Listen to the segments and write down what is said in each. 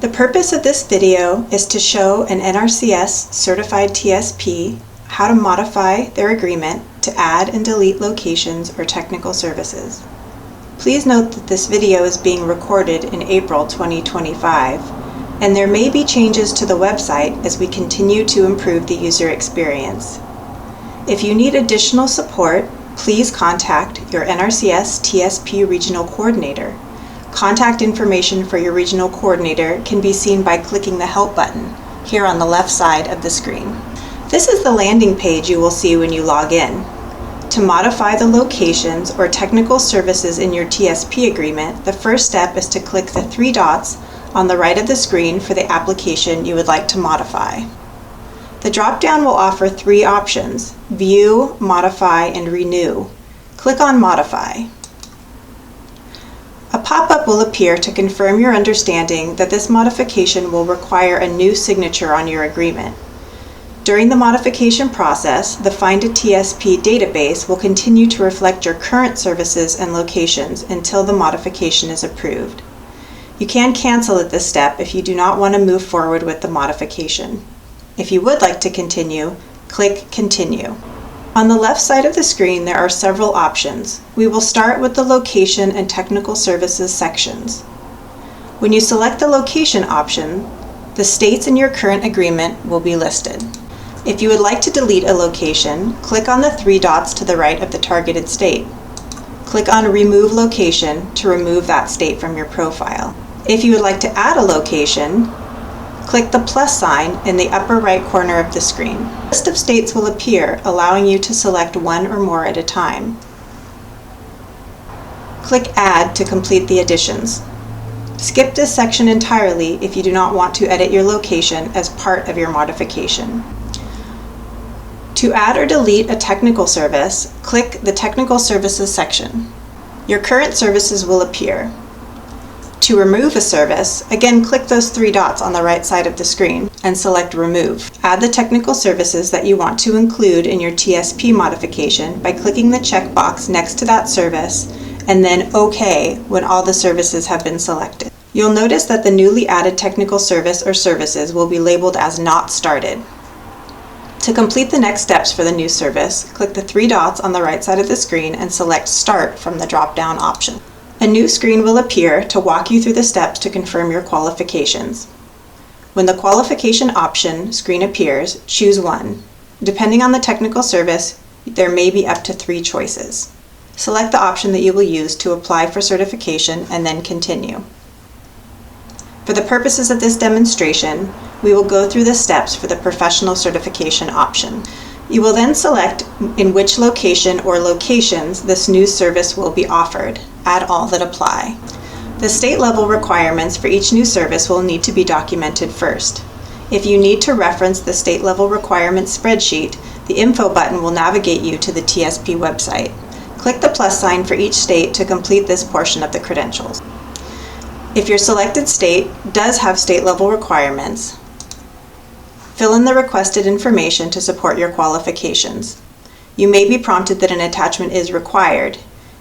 The purpose of this video is to show an NRCS certified TSP how to modify their agreement to add and delete locations or technical services. Please note that this video is being recorded in April 2025, and there may be changes to the website as we continue to improve the user experience. If you need additional support, please contact your NRCS TSP Regional Coordinator. Contact information for your regional coordinator can be seen by clicking the Help button here on the left side of the screen. This is the landing page you will see when you log in. To modify the locations or technical services in your TSP agreement, the first step is to click the three dots on the right of the screen for the application you would like to modify. The drop-down will offer three options: View, Modify, and Renew. Click on Modify. A pop-up will appear to confirm your understanding that this modification will require a new signature on your agreement. During the modification process, the Find a TSP database will continue to reflect your current services and locations until the modification is approved. You can cancel at this step if you do not want to move forward with the modification. If you would like to continue, click Continue. On the left side of the screen, there are several options. We will start with the Location and Technical Services sections. When you select the Location option, the states in your current agreement will be listed. If you would like to delete a location, click on the three dots to the right of the targeted state. Click on Remove Location to remove that state from your profile. If you would like to add a location, click the plus sign in the upper right corner of the screen. A list of states will appear, allowing you to select one or more at a time. Click Add to complete the additions. Skip this section entirely if you do not want to edit your location as part of your modification. To add or delete a technical service, click the Technical Services section. Your current services will appear. To remove a service, again click those three dots on the right side of the screen and select Remove. Add the technical services that you want to include in your TSP modification by clicking the checkbox next to that service and then OK when all the services have been selected. You'll notice that the newly added technical service or services will be labeled as Not Started. To complete the next steps for the new service, click the three dots on the right side of the screen and select Start from the drop-down option. A new screen will appear to walk you through the steps to confirm your qualifications. When the qualification option screen appears, choose one. Depending on the technical service, there may be up to three choices. Select the option that you will use to apply for certification and then continue. For the purposes of this demonstration, we will go through the steps for the professional certification option. You will then select in which location or locations this new service will be offered. Add all that apply. The state level requirements for each new service will need to be documented first. If you need to reference the state level requirements spreadsheet, the Info button will navigate you to the TSP website. Click the plus sign for each state to complete this portion of the credentials. If your selected state does have state level requirements, fill in the requested information to support your qualifications. You may be prompted that an attachment is required.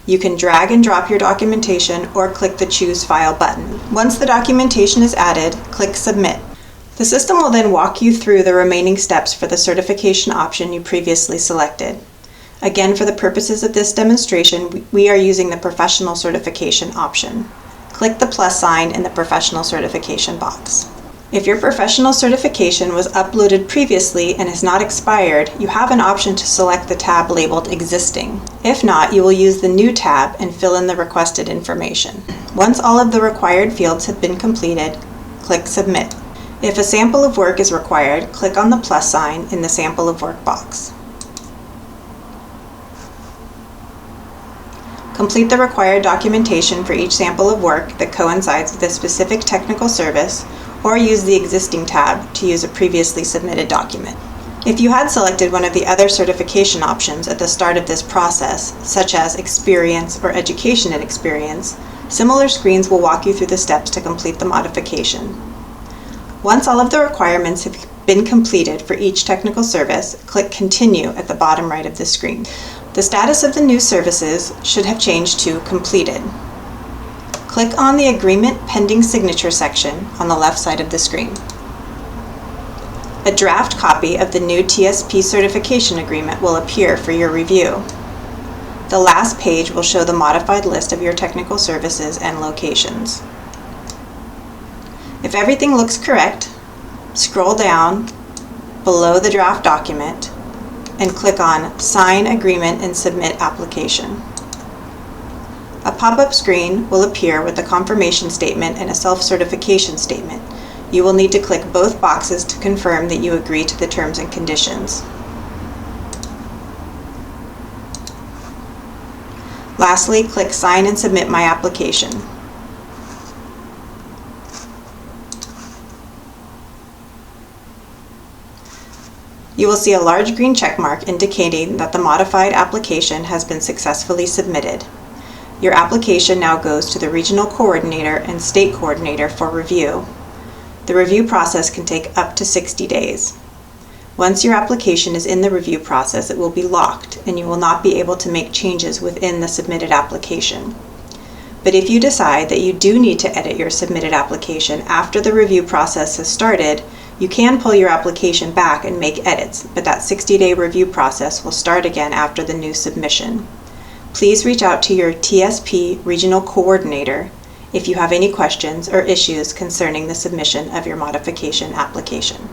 You can drag and drop your documentation or click the Choose File button. Once the documentation is added, click Submit. The system will then walk you through the remaining steps for the certification option you previously selected. Again, for the purposes of this demonstration, we are using the Professional Certification option. Click the plus sign in the Professional Certification box. If your professional certification was uploaded previously and is not expired, you have an option to select the tab labeled Existing. If not, you will use the New tab and fill in the requested information. Once all of the required fields have been completed, click Submit. If a sample of work is required, click on the plus sign in the Sample of Work box. Complete the required documentation for each sample of work that coincides with a specific technical service, or use the Existing tab to use a previously submitted document. If you had selected one of the other certification options at the start of this process, such as Experience or Education and Experience, similar screens will walk you through the steps to complete the modification. Once all of the requirements have been completed for each technical service, click Continue at the bottom right of the screen. The status of the new services should have changed to Completed. Click on the Agreement Pending Signature section on the left side of the screen. A draft copy of the new TSP certification agreement will appear for your review. The last page will show the modified list of your technical services and locations. If everything looks correct, scroll down below the draft document and click on Sign Agreement and Submit Application. A pop-up screen will appear with a confirmation statement and a self-certification statement. You will need to click both boxes to confirm that you agree to the terms and conditions. Lastly, click Sign and Submit My Application. You will see a large green check mark indicating that the modified application has been successfully submitted. Your application now goes to the regional coordinator and state coordinator for review. The review process can take up to 60 days. Once your application is in the review process, it will be locked and you will not be able to make changes within the submitted application. But if you decide that you do need to edit your submitted application after the review process has started, you can pull your application back and make edits, but that 60-day review process will start again after the new submission. Please reach out to your TSP regional coordinator if you have any questions or issues concerning the submission of your modification application.